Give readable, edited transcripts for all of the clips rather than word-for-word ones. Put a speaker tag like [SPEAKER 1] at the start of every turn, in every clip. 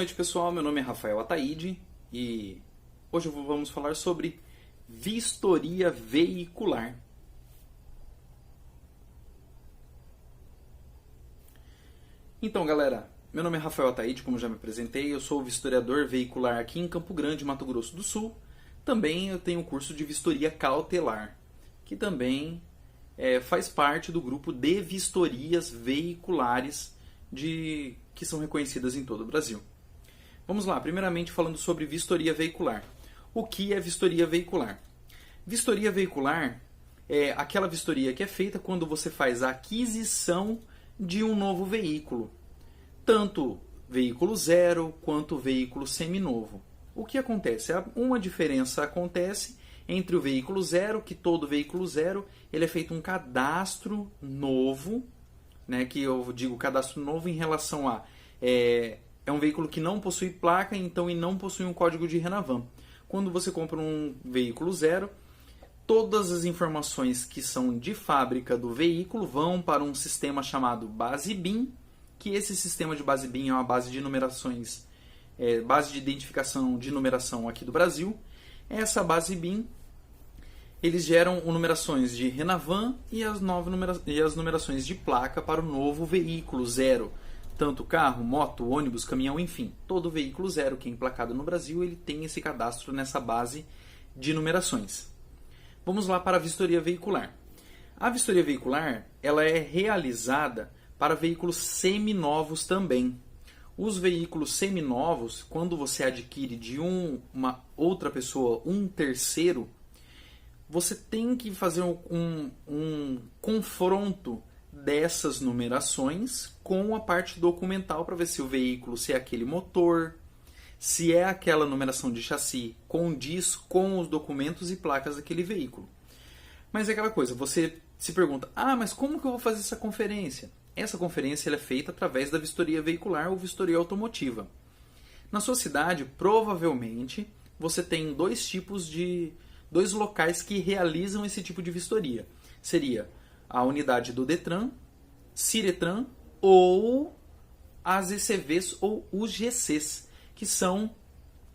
[SPEAKER 1] noite, pessoal. Meu nome é Rafael Ataide e hoje vamos falar sobre vistoria veicular. Então, galera, meu nome é Rafael Ataide, como já me apresentei. Eu sou vistoriador veicular aqui em Campo Grande, Mato Grosso do Sul. Também eu tenho um curso de vistoria cautelar, que também faz parte do grupo de vistorias veiculares que são reconhecidas em todo o Brasil. Vamos lá, primeiramente falando sobre vistoria veicular. O que é vistoria veicular? Vistoria veicular é aquela vistoria que é feita quando você faz a aquisição de um novo veículo, tanto veículo zero quanto veículo seminovo. O que acontece? Uma diferença acontece entre o veículo zero, que todo veículo zero ele é feito um cadastro novo, né, que eu digo cadastro novo em relação a é um veículo que não possui placa, então e não possui um código de Renavan. Quando você compra um veículo zero, todas as informações que são de fábrica do veículo vão para um sistema chamado base BIM, que esse sistema de base BIM é uma base de numerações, base de identificação de numeração aqui do Brasil. Essa base BIM, eles geram numerações de Renavan e as numerações de placa para o novo veículo zero. Tanto carro, moto, ônibus, caminhão, enfim. Todo veículo zero que é emplacado no Brasil, ele tem esse cadastro nessa base de numerações. Vamos lá para a vistoria veicular. A vistoria veicular ela é realizada para veículos seminovos também. Os veículos seminovos, quando você adquire de uma outra pessoa, um terceiro, você tem que fazer um confronto dessas numerações com a parte documental para ver se o veículo, se é aquele motor, se é aquela numeração de chassi, condiz com os documentos e placas daquele veículo. Mas é aquela coisa, você se pergunta, mas como que eu vou fazer essa conferência? Essa conferência ela é feita através da vistoria veicular ou vistoria automotiva. Na sua cidade, provavelmente, você tem dois locais que realizam esse tipo de vistoria. Seria a unidade do Detran, Ciretran ou as ECVs ou os GCs, que são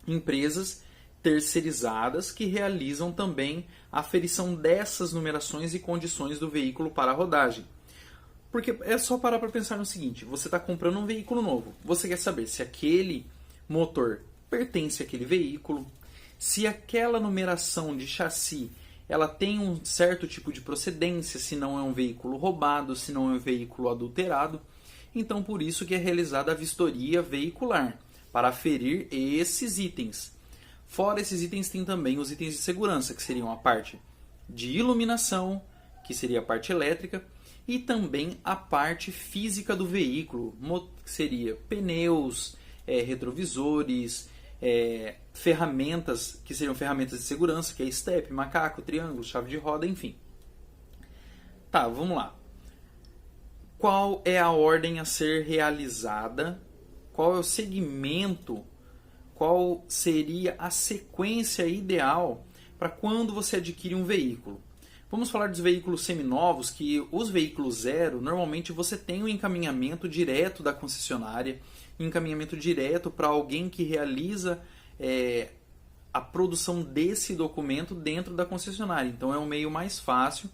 [SPEAKER 1] empresas terceirizadas que realizam também a aferição dessas numerações e condições do veículo para a rodagem. Porque é só parar para pensar no seguinte, você está comprando um veículo novo, você quer saber se aquele motor pertence àquele veículo, se aquela numeração de chassi ela tem um certo tipo de procedência, se não é um veículo roubado, se não é um veículo adulterado. Então, por isso que é realizada a vistoria veicular, para aferir esses itens. Fora esses itens, tem também os itens de segurança, que seriam a parte de iluminação, que seria a parte elétrica, e também a parte física do veículo, que seria pneus, retrovisores, ferramentas, que seriam ferramentas de segurança, que é step, macaco, triângulo, chave de roda, enfim. Tá, vamos lá. Qual é a ordem a ser realizada? Qual é o segmento? Qual seria a sequência ideal para quando você adquire um veículo? Vamos falar dos veículos seminovos, que os veículos zero, normalmente você tem um encaminhamento direto da concessionária, encaminhamento direto para alguém que realiza a produção desse documento dentro da concessionária. Então é um meio mais fácil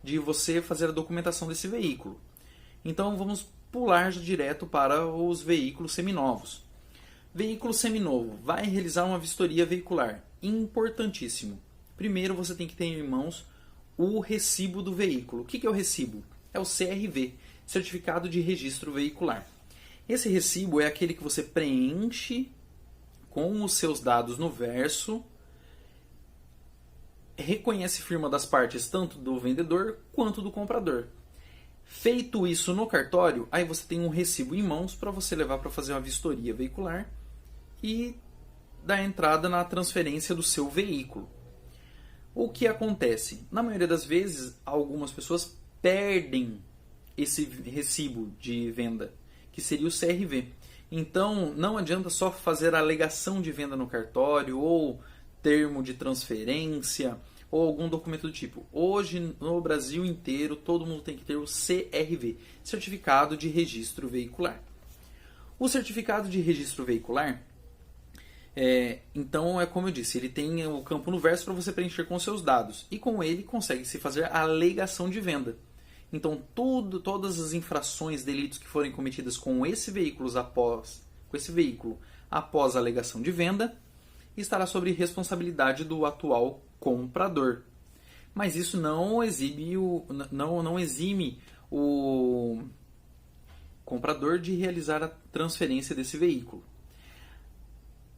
[SPEAKER 1] de você fazer a documentação desse veículo. Então vamos pular direto para os veículos seminovos. Veículo seminovo vai realizar uma vistoria veicular. Importantíssimo. Primeiro você tem que ter em mãos o recibo do veículo. O que é o recibo? É o CRV, Certificado de Registro Veicular. Esse recibo é aquele que você preenche com os seus dados no verso, reconhece firma das partes tanto do vendedor quanto do comprador. Feito isso no cartório, aí você tem um recibo em mãos para você levar para fazer uma vistoria veicular e dar entrada na transferência do seu veículo. O que acontece? Na maioria das vezes, algumas pessoas perdem esse recibo de venda, que seria o CRV. Então, não adianta só fazer a alegação de venda no cartório ou termo de transferência ou algum documento do tipo. Hoje, no Brasil inteiro, todo mundo tem que ter o CRV, Certificado de Registro Veicular. O certificado de registro veicular, então é como eu disse, ele tem o campo no verso para você preencher com seus dados. E com ele consegue-se fazer a alegação de venda. Então todas as infrações, delitos que forem cometidas com esse veículo após a alegação de venda, estará sob responsabilidade do atual comprador. Mas isso não exime o comprador de realizar a transferência desse veículo.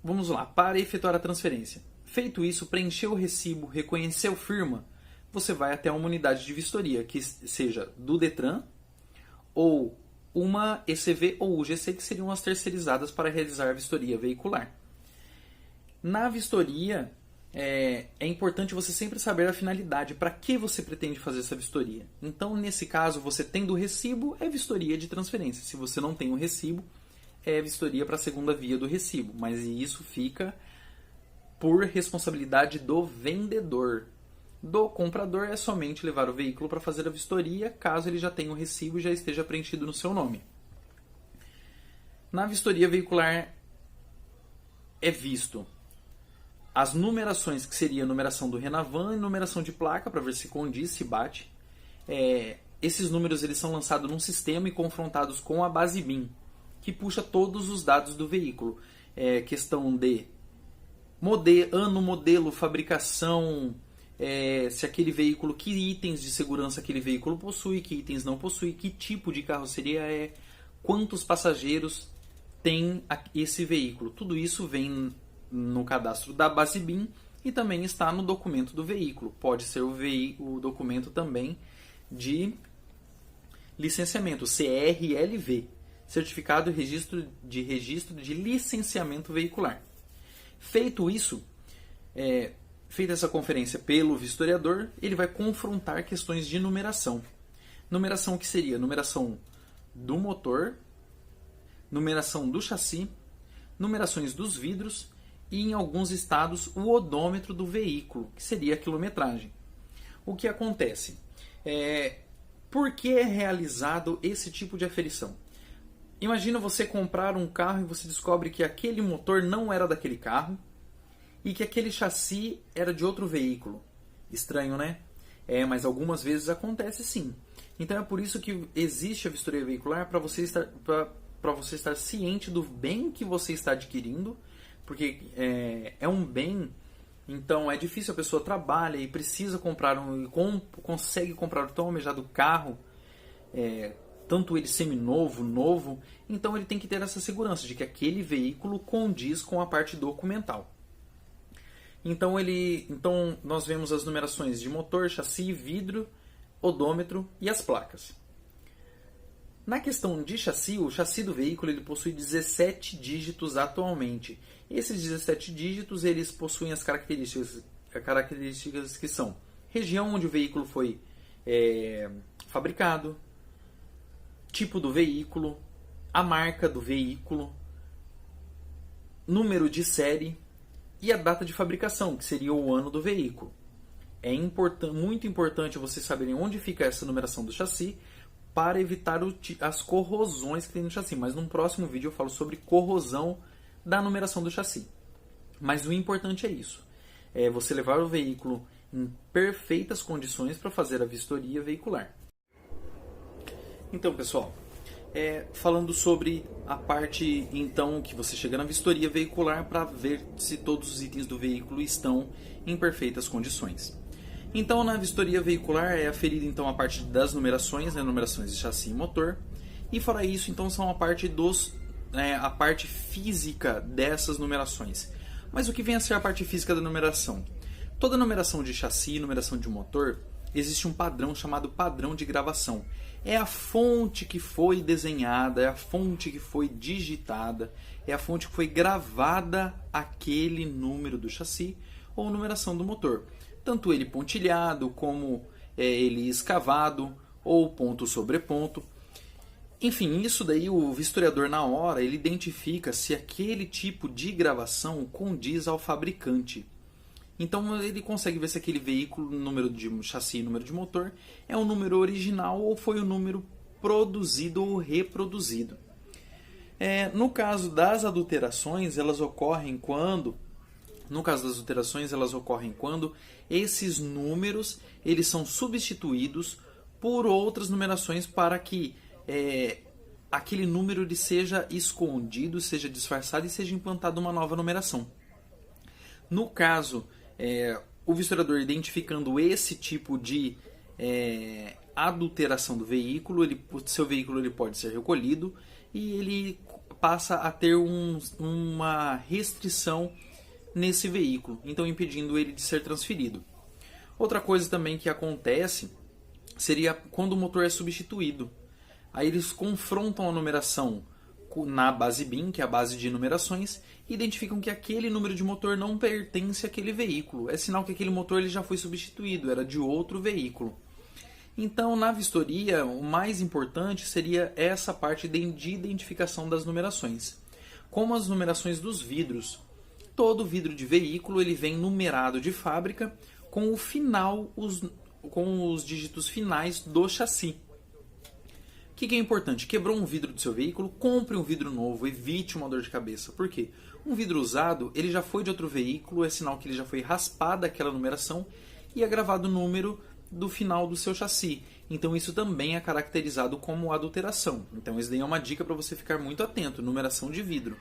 [SPEAKER 1] Vamos lá, para efetuar a transferência. Feito isso, preencher o recibo, reconheceu firma, você vai até uma unidade de vistoria, que seja do Detran ou uma ECV ou UGC, que seriam as terceirizadas para realizar a vistoria veicular. Na vistoria, é importante você sempre saber a finalidade, para que você pretende fazer essa vistoria. Então, nesse caso, você tendo o recibo, é vistoria de transferência. Se você não tem o recibo, é vistoria para a segunda via do recibo. Mas isso fica por responsabilidade do vendedor. Do comprador é somente levar o veículo para fazer a vistoria, caso ele já tenha o recibo e já esteja preenchido no seu nome. Na vistoria veicular é visto as numerações, que seria a numeração do Renavan e numeração de placa, para ver se condiz, se bate. Esses números eles são lançados num sistema e confrontados com a base BIM, que puxa todos os dados do veículo. Questão de ano, modelo, fabricação, se aquele veículo, que itens de segurança aquele veículo possui, que itens não possui, que tipo de carroceria é, quantos passageiros tem esse veículo. Tudo isso vem no cadastro da base BIM e também está no documento do veículo. Pode ser o documento também de licenciamento, CRLV, Certificado de Registro de Licenciamento Veicular. Feito isso, feita essa conferência pelo vistoriador, ele vai confrontar questões de numeração. Numeração que seria numeração do motor, numeração do chassi, numerações dos vidros e, em alguns estados, o odômetro do veículo, que seria a quilometragem. O que acontece? Por que é realizado esse tipo de aferição? Imagina você comprar um carro e você descobre que aquele motor não era daquele carro e que aquele chassi era de outro veículo. Estranho, né? Mas algumas vezes acontece sim. Então é por isso que existe a vistoria veicular, para você estar ciente do bem que você está adquirindo, porque é um bem, então é difícil, a pessoa trabalha e precisa comprar consegue comprar o tão almejado carro, tanto ele seminovo, novo, então ele tem que ter essa segurança de que aquele veículo condiz com a parte documental. Então nós vemos as numerações de motor, chassi, vidro, odômetro e as placas. Na questão de chassi, o chassi do veículo ele possui 17 dígitos atualmente. Esses 17 dígitos eles possuem as características que são região onde o veículo foi fabricado, tipo do veículo, a marca do veículo, número de série e a data de fabricação, que seria o ano do veículo. É muito importante vocês saberem onde fica essa numeração do chassi para evitar as corrosões que tem no chassi. Mas num próximo vídeo eu falo sobre corrosão da numeração do chassi. Mas o importante é isso. É você levar o veículo em perfeitas condições para fazer a vistoria veicular. Então, pessoal, falando sobre a parte então que você chega na vistoria veicular para ver se todos os itens do veículo estão em perfeitas condições. Então, na vistoria veicular é aferida então a parte das numerações, numerações de chassi e motor. E fora isso, então, são a parte física dessas numerações. Mas o que vem a ser a parte física da numeração? Toda numeração de chassi e numeração de motor, existe um padrão chamado padrão de gravação. É a fonte que foi desenhada, é a fonte que foi digitada, é a fonte que foi gravada aquele número do chassi ou numeração do motor. Tanto ele pontilhado, como ele escavado, ou ponto sobre ponto. Enfim, isso daí o vistoriador na hora ele identifica se aquele tipo de gravação condiz ao fabricante. Então ele consegue ver se aquele veículo, número de chassi e número de motor, é um número original ou foi um número produzido ou reproduzido. No caso das adulterações, elas ocorrem quando esses números eles são substituídos por outras numerações para que aquele número ele seja escondido, seja disfarçado e seja implantada uma nova numeração. No caso, o vistoriador identificando esse tipo de adulteração do veículo, seu veículo ele pode ser recolhido e ele passa a ter uma restrição nesse veículo, então impedindo ele de ser transferido. Outra coisa também que acontece seria quando o motor é substituído. Aí eles confrontam a numeração na base BIN, que é a base de numerações, e identificam que aquele número de motor não pertence àquele veículo. É sinal que aquele motor ele já foi substituído, era de outro veículo. Então, na vistoria, o mais importante seria essa parte de identificação das numerações. Como as numerações dos vidros. Todo vidro de veículo ele vem numerado de fábrica com o final, com os dígitos finais do chassi. O que é importante? Quebrou um vidro do seu veículo, compre um vidro novo, evite uma dor de cabeça. Por quê? Um vidro usado, ele já foi de outro veículo, é sinal que ele já foi raspada aquela numeração e é gravado o número do final do seu chassi. Então isso também é caracterizado como adulteração. Então isso daí é uma dica para você ficar muito atento, numeração de vidro.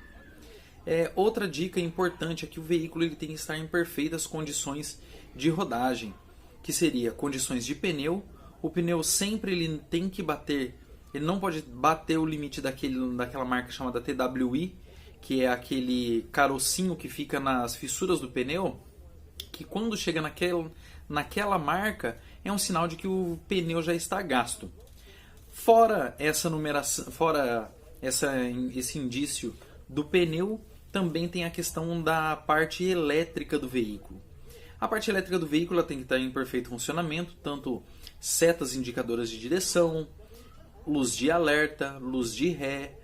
[SPEAKER 1] Outra dica importante é que o veículo ele tem que estar em perfeitas condições de rodagem, que seria condições de pneu. O pneu sempre ele tem que bater, ele não pode bater o limite daquela marca chamada TWI, que é aquele carocinho que fica nas fissuras do pneu, que quando chega naquela marca é um sinal de que o pneu já está gasto. Fora essa numeração, esse indício do pneu, também tem a questão da parte elétrica do veículo. A parte elétrica do veículo tem que estar em perfeito funcionamento, tanto setas indicadoras de direção, luz de alerta, luz de ré,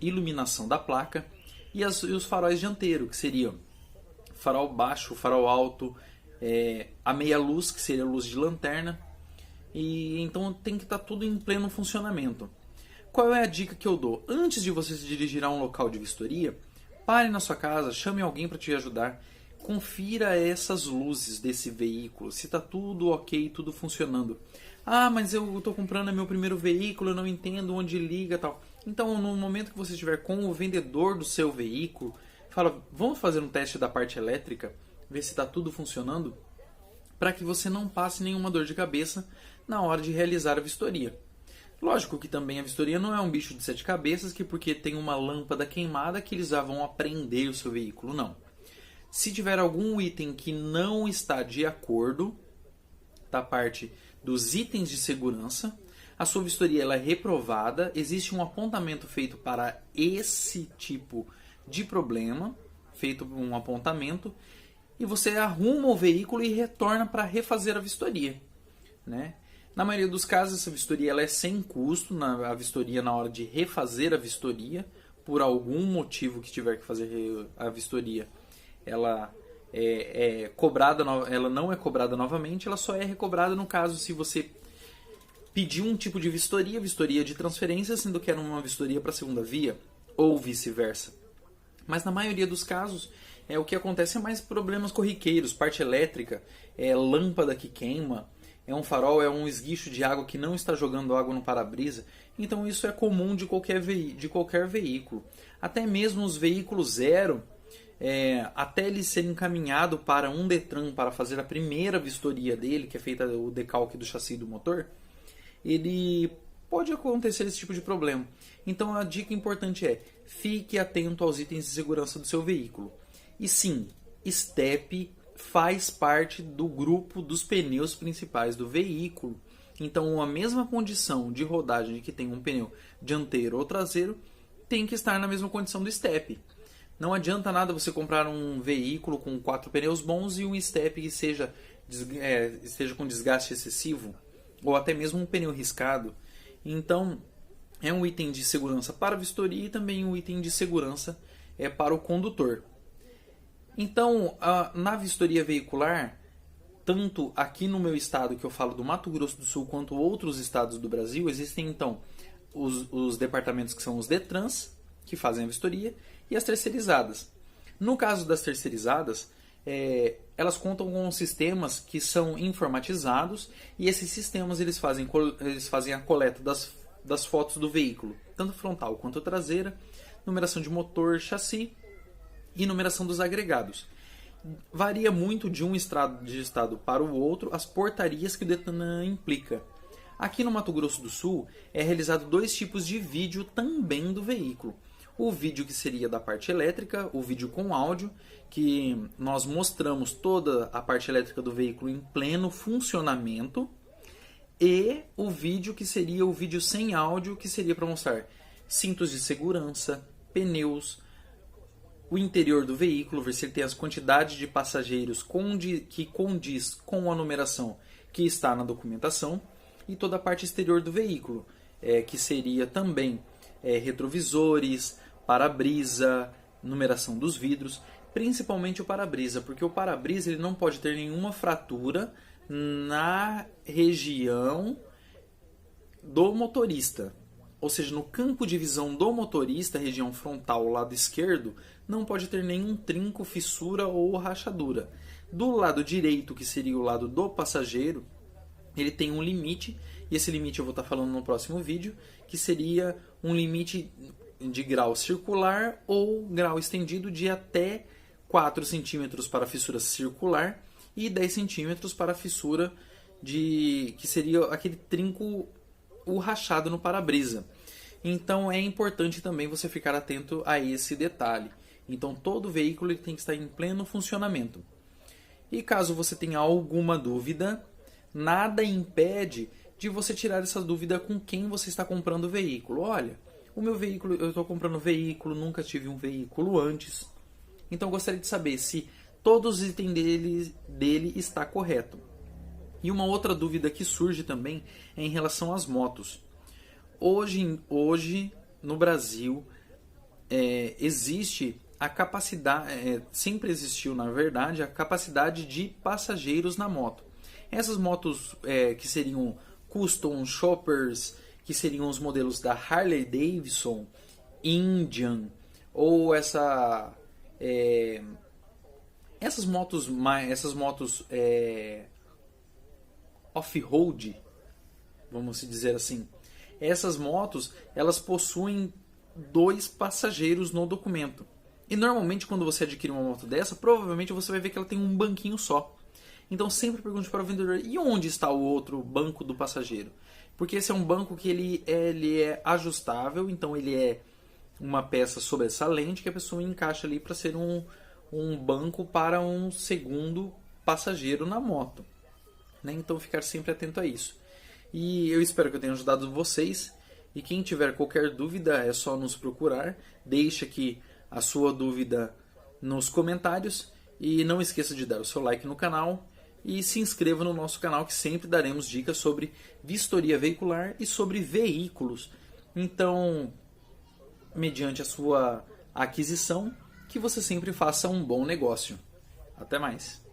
[SPEAKER 1] iluminação da placa e os faróis dianteiros, que seriam farol baixo, farol alto, a meia luz, que seria a luz de lanterna. E então tem que estar tudo em pleno funcionamento. Qual é a dica que eu dou? Antes de você se dirigir a um local de vistoria, pare na sua casa, chame alguém para te ajudar. Confira essas luzes desse veículo, se está tudo ok, tudo funcionando. Ah, mas eu estou comprando meu primeiro veículo, eu não entendo onde liga e tal. Então, no momento que você estiver com o vendedor do seu veículo, fala, vamos fazer um teste da parte elétrica, ver se está tudo funcionando, para que você não passe nenhuma dor de cabeça na hora de realizar a vistoria. Lógico que também a vistoria não é um bicho de 7 cabeças, que porque tem uma lâmpada queimada que eles já vão apreender o seu veículo, não. Se tiver algum item que não está de acordo da parte dos itens de segurança, a sua vistoria ela é reprovada, existe um apontamento feito para esse tipo de problema, feito um apontamento, e você arruma o veículo e retorna para refazer a vistoria, né? Na maioria dos casos, essa vistoria ela é sem custo, a vistoria na hora de refazer a vistoria, por algum motivo que tiver que fazer a vistoria, ela ela não é cobrada novamente, ela só é recobrada no caso se você pedir um tipo de vistoria de transferência, sendo que era uma vistoria para a segunda via, ou vice-versa. Mas na maioria dos casos, o que acontece é mais problemas corriqueiros, parte elétrica, lâmpada que queima, um farol, um esguicho de água que não está jogando água no para-brisa. Então isso é comum de qualquer veículo. Até mesmo os veículos zero, até ele ser encaminhado para um Detran para fazer a primeira vistoria dele, que é feita o decalque do chassi do motor, ele pode acontecer esse tipo de problema. Então a dica importante é, fique atento aos itens de segurança do seu veículo. E sim, estepe faz parte do grupo dos pneus principais do veículo. Então a mesma condição de rodagem que tem um pneu dianteiro ou traseiro tem que estar na mesma condição do estepe. Não adianta nada você comprar um veículo com 4 pneus bons e um estepe que esteja com desgaste excessivo, ou até mesmo um pneu riscado. Então é um item de segurança para a vistoria e também um item de segurança para o condutor. Então, na vistoria veicular, tanto aqui no meu estado, que eu falo do Mato Grosso do Sul, quanto outros estados do Brasil, existem então os departamentos que são os Detrans, que fazem a vistoria, e as terceirizadas. No caso das terceirizadas, elas contam com sistemas que são informatizados, e esses sistemas eles fazem a coleta das fotos do veículo, tanto frontal quanto traseira, numeração de motor, chassi e numeração dos agregados. Varia muito de um estado para o outro as portarias que o Detran implica. Aqui no Mato Grosso do Sul é realizado 2 tipos de vídeo também do veículo. O vídeo que seria da parte elétrica, o vídeo com áudio, que nós mostramos toda a parte elétrica do veículo em pleno funcionamento, e o vídeo que seria o vídeo sem áudio, que seria para mostrar cintos de segurança, pneus, o interior do veículo, ver se ele tem as quantidades de passageiros que condiz com a numeração que está na documentação, e toda a parte exterior do veículo, que seria também retrovisores, para-brisa, numeração dos vidros, principalmente o para-brisa, porque o para-brisa ele não pode ter nenhuma fratura na região do motorista. Ou seja, no campo de visão do motorista, região frontal, lado esquerdo, não pode ter nenhum trinco, fissura ou rachadura. Do lado direito, que seria o lado do passageiro, ele tem um limite, e esse limite eu vou estar falando no próximo vídeo, que seria um limite de grau circular ou grau estendido de até 4 centímetros para a fissura circular e 10 centímetros para a fissura que seria aquele trinco, o rachado no para-brisa. Então é importante também você ficar atento a esse detalhe. Então todo veículo ele tem que estar em pleno funcionamento. E caso você tenha alguma dúvida, nada impede de você tirar essa dúvida com quem você está comprando o veículo. Olha, o meu veículo, eu estou comprando um veículo, nunca tive um veículo antes. Então eu gostaria de saber se todos os itens dele está correto. E uma outra dúvida que surge também é em relação às motos. Hoje no Brasil, existe a capacidade, sempre existiu na verdade, a capacidade de passageiros na moto. Essas motos que seriam custom shoppers, que seriam os modelos da Harley Davidson, Indian, ou essas motos off-road, vamos dizer assim. Essas motos, elas possuem 2 passageiros no documento. E normalmente quando você adquire uma moto dessa, provavelmente você vai ver que ela tem um banquinho só. Então sempre pergunte para o vendedor, e onde está o outro banco do passageiro? Porque esse é um banco que ele é ajustável, então ele é uma peça sobressalente que a pessoa encaixa ali para ser um banco para um segundo passageiro na moto. Né? Então ficar sempre atento a isso. E eu espero que eu tenha ajudado vocês. E quem tiver qualquer dúvida é só nos procurar. Deixe aqui a sua dúvida nos comentários. E não esqueça de dar o seu like no canal. E se inscreva no nosso canal, que sempre daremos dicas sobre vistoria veicular e sobre veículos. Então, mediante a sua aquisição, que você sempre faça um bom negócio. Até mais!